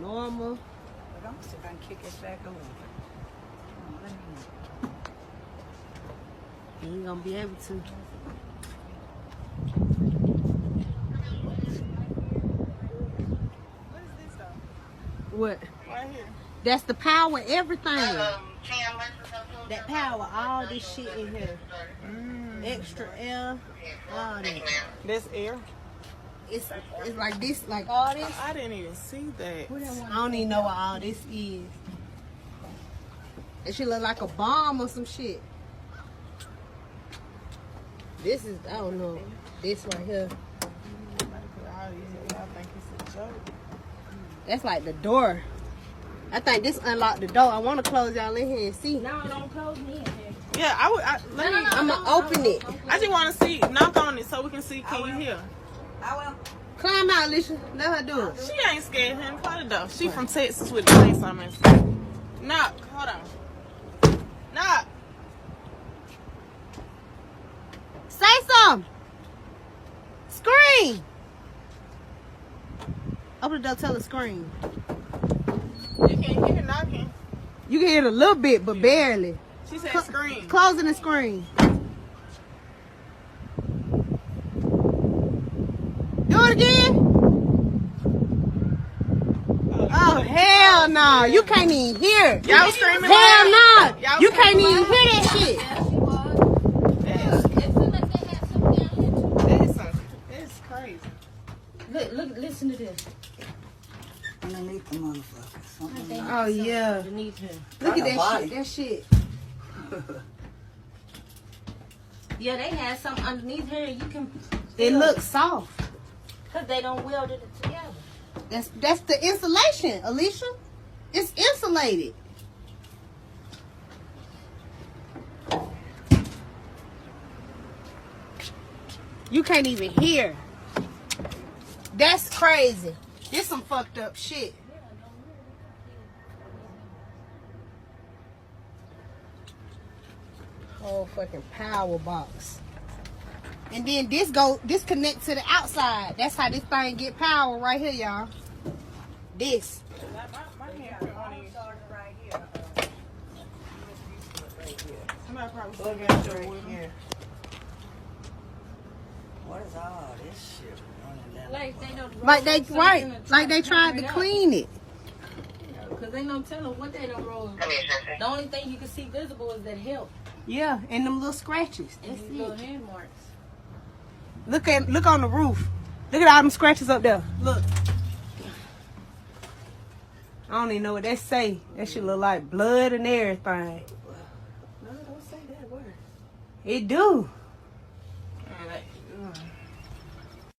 normal. But I'm still gonna kick it back over. You ain't gonna be able to. What is this though? What? Right here. That's the power, everything. That power, all this shit in here. Extra air, all that. That's air. It's like this, like all this. I didn't even see that. I don't even know what all this is. It should look like a bomb or some shit. This is, I don't know, this right here. Y'all think it's a joke. That's like the door. I think this unlocked the door. I want to close y'all in here and see. No, don't close me in here. Yeah, I would. Let me. I'm going to open it. I just want to see. Knock on it so we can see. Can you hear? I will. Climb out, Alicia. Let her do it. She ain't scared him. Close the door. She from Texas with the place on her. Knock. Hold on. Knock. Say something. Scream. Open the door, tell her scream. You can't hear knocking. You can hear it a little bit, but barely. She said scream. Closing the screen. Do it again. Oh, hell no. You can't even hear it. Y'all screaming Hell loud? no. You can't even hear that shit. It's crazy. Look, listen to this. Underneath the motherfucker. Something. Oh, yeah. Underneath him. Look at that body. shit. That shit. Yeah, they had something underneath here. You can. It looks soft. Because they don't weld it together. That's the insulation, Alicia. It's insulated. You can't even hear. That's crazy. This some fucked up shit. Whole fucking power box. And then this connect to the outside. That's how this thing get power right here, y'all. This. My hand Right here. somebody probably Look still at got it your right here. What is all this shit running down? Like they don't. Like they tried to clean it. Because they don't tell them what they don't roll. The only thing you can see visible is that help. Yeah, and them little scratches. And these little hand marks. Look on the roof. Look at all them scratches up there. Look. I don't even know what that say. That shit look like blood and everything. No, don't say that word. It do.